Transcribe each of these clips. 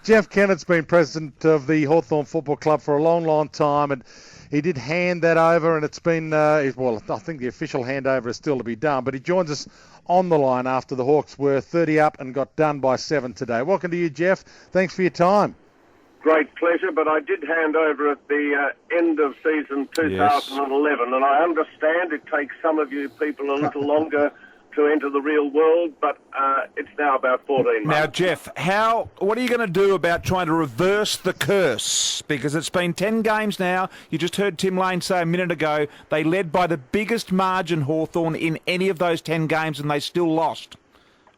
Jeff Kennett's been president of the Hawthorn Football Club for a long, long time, and he did hand that over, and it's been, well, I think the official handover is still to be done, but he joins us on the line after the Hawks were 30 up and got done by 7 today. Welcome to you, Jeff. Thanks for your time. Great pleasure, but I did hand over at the end of season 2011, and I understand it takes some of you people a little longer to enter the real world, but it's now about 14 months. Now, Jeff, what are you going to do about trying to reverse the curse? Because it's been 10 games now. You just heard Tim Lane say a minute ago they led by the biggest margin, Hawthorn, in any of those 10 games, and they still lost.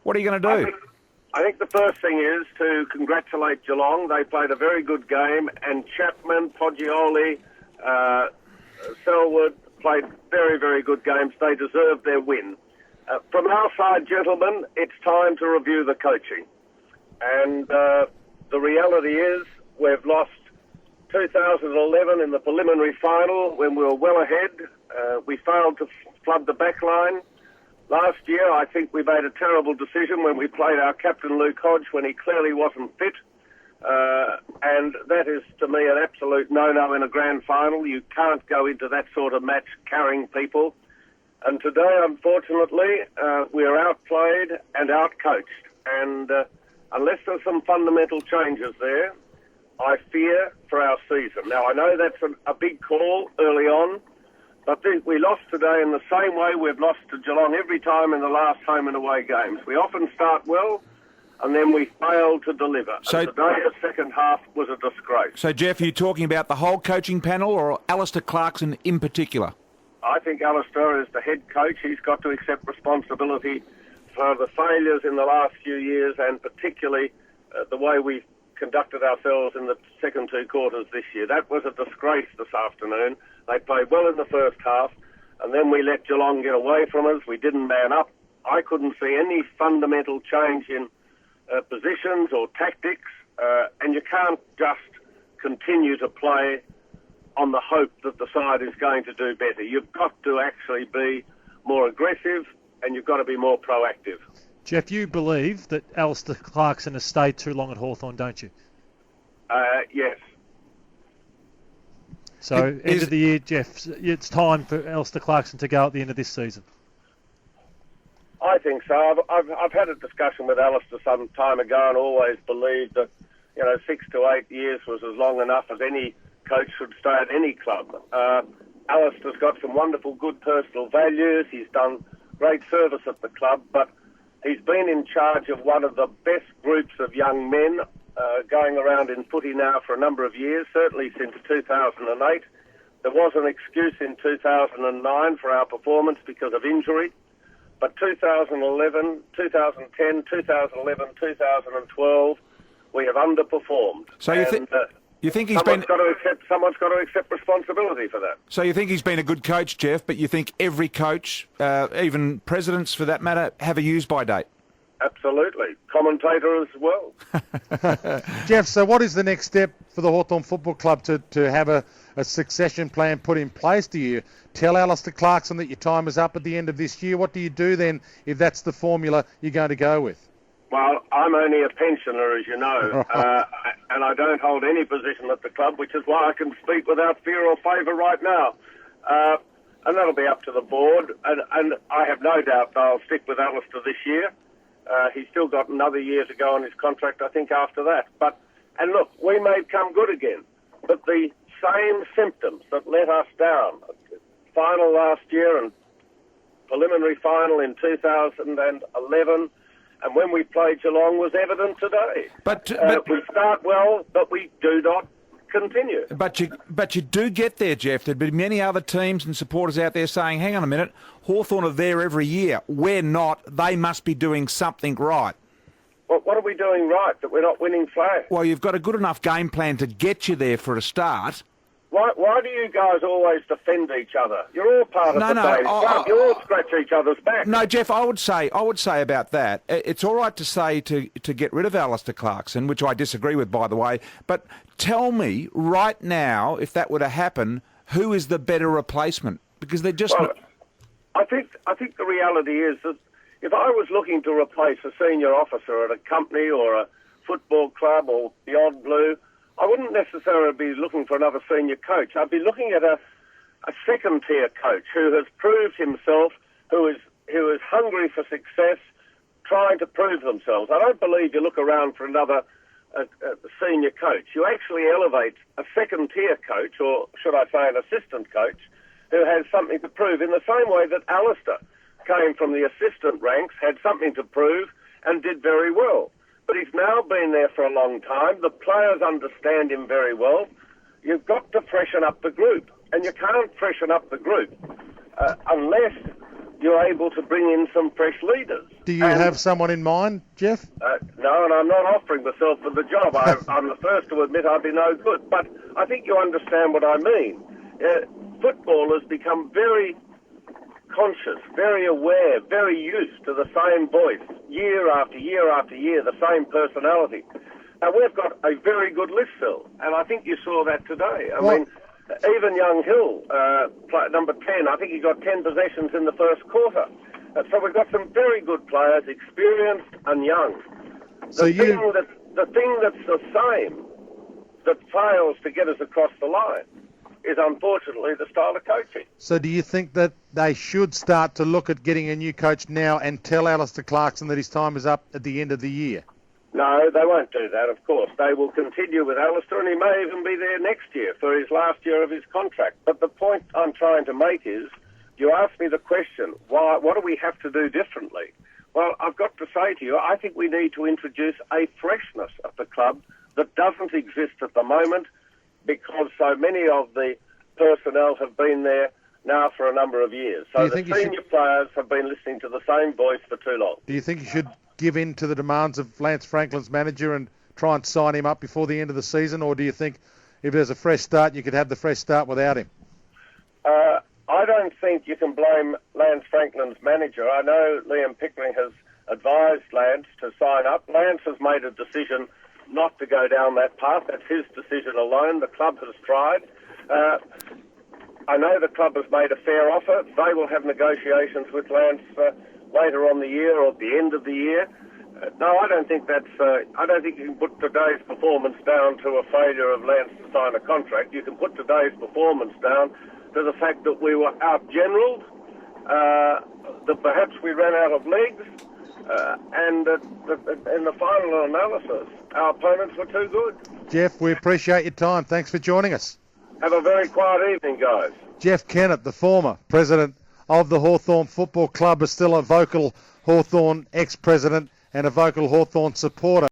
What are you going to do? I think the first thing is to congratulate Geelong. They played a very good game, and Chapman, Poggioli, Selwood played very, very good games. They deserved their win. From our side, gentlemen, it's time to review the coaching. And the reality is we've lost 2011 in the preliminary final when we were well ahead. We failed to flood the back line. Last year, I think we made a terrible decision when we played our captain, Luke Hodge, when he clearly wasn't fit. And that is, to me, an absolute no-no in a grand final. You can't go into that sort of match carrying people. And today, unfortunately, we are outplayed and outcoached. And unless there's some fundamental changes there, I fear for our season. Now, I know that's a big call early on, but we lost today in the same way we've lost to Geelong every time in the last home and away games. We often start well, and then we fail to deliver. So and today, the second half was a disgrace. So, Jeff, are you talking about the whole coaching panel or Alastair Clarkson in particular? I think Alastair is the head coach. He's got to accept responsibility for the failures in the last few years, and particularly the way we conducted ourselves in the second 2 quarters this year. That was a disgrace this afternoon. They played well in the first half, and then we let Geelong get away from us. We didn't man up. I couldn't see any fundamental change in positions or tactics, and you can't just continue to play on the hope that the side is going to do better. You've got to actually be more aggressive, and you've got to be more proactive. Jeff, you believe that Alastair Clarkson has stayed too long at Hawthorn, don't you? Yes. So, end of the year, Jeff, it's time for Alastair Clarkson to go at the end of this season. I think so. I've had a discussion with Alastair some time ago and always believed that 6 to 8 years was as long enough as any coach should stay at any club. Alastair's got some wonderful good personal values. He's done great service at the club, but he's been in charge of one of the best groups of young men going around in footy now for a number of years, certainly since 2008. There was an excuse in 2009 for our performance because of injury, but 2011, 2010, 2011, 2012, we have underperformed. So you think he's someone's got to accept responsibility for that. So you think he's been a good coach, Jeff, but you think every coach, even presidents for that matter, have a use-by date? Absolutely. Commentator as well. Jeff, so what is the next step for the Hawthorn Football Club to have a succession plan put in place? Do you tell Alastair Clarkson that your time is up at the end of this year? What do you do then if that's the formula you're going to go with? Well, I'm only a pensioner, as you know, and I don't hold any position at the club, which is why I can speak without fear or favour right now. And that'll be up to the board, and I have no doubt they'll stick with Alastair this year. He's still got another year to go on his contract, I think, after that. And look, we may come good again, but the same symptoms that let us down, final last year and preliminary final in 2011, and when we played Geelong, was evident today. But we start well, but we do not continue. But you do get there, Jeff. There'd be many other teams and supporters out there saying, hang on a minute, Hawthorn are there every year. We're not. They must be doing something right. Well, what are we doing right that we're not winning flags? Well, you've got a good enough game plan to get you there for a start. Why do you guys always defend each other? You're all part of the same club. You all scratch each other's back. No, Jeff, I would say about that, it's all right to say to get rid of Alastair Clarkson, which I disagree with, by the way, but tell me right now, if that were to happen, who is the better replacement? Because they're just... Well, I think the reality is that if I was looking to replace a senior officer at a company or a Football Club or Beyond Blue, I wouldn't necessarily be looking for another senior coach. I'd be looking at a second-tier coach who has proved himself, who is hungry for success, trying to prove themselves. I don't believe you look around for another senior coach. You actually elevate a second-tier coach, or should I say an assistant coach, who has something to prove, in the same way that Alastair came from the assistant ranks, had something to prove, and did very well. But he's now been there for a long time. The players understand him very well. You've got to freshen up the group, and you can't freshen up the group unless you're able to bring in some fresh leaders. Do you have someone in mind, Jeff? No, and I'm not offering myself for the job. I'm the first to admit I'd be no good. But I think you understand what I mean. Football has become very conscious, very aware, very used to the same voice, year after year after year, the same personality. And we've got a very good list, Phil, and I think you saw that today. I mean, even Young Hill, number 10, I think he got 10 possessions in the first quarter. So we've got some very good players, experienced and young. The thing that's the same that fails to get us across the line is unfortunately the style of coaching. So do you think that they should start to look at getting a new coach now and tell Alastair Clarkson that his time is up at the end of the year? No, they won't do that, of course. They will continue with Alastair, and he may even be there next year for his last year of his contract. But the point I'm trying to make is, you asked me the question, what do we have to do differently? Well, I've got to say to you, I think we need to introduce a freshness at the club that doesn't exist at the moment, because so many of the personnel have been there now for a number of years. So the senior players have been listening to the same voice for too long. Do you think you should give in to the demands of Lance Franklin's manager and try and sign him up before the end of the season, or do you think if there's a fresh start, you could have the fresh start without him? I don't think you can blame Lance Franklin's manager. I know Liam Pickering has advised Lance to sign up. Lance has made a decision not to go down that path. That's his decision alone. The club has tried. I know the club has made a fair offer. They will have negotiations with Lance later on the year or at the end of the year. No, I don't think that's. I don't think you can put today's performance down to a failure of Lance to sign a contract. You can put today's performance down to the fact that we were out-generalled, that perhaps we ran out of legs, and in the final analysis, our opponents were too good. Jeff, we appreciate your time. Thanks for joining us. Have a very quiet evening, guys. Jeff Kennett, the former president of the Hawthorn Football Club, is still a vocal Hawthorn ex-president and a vocal Hawthorn supporter.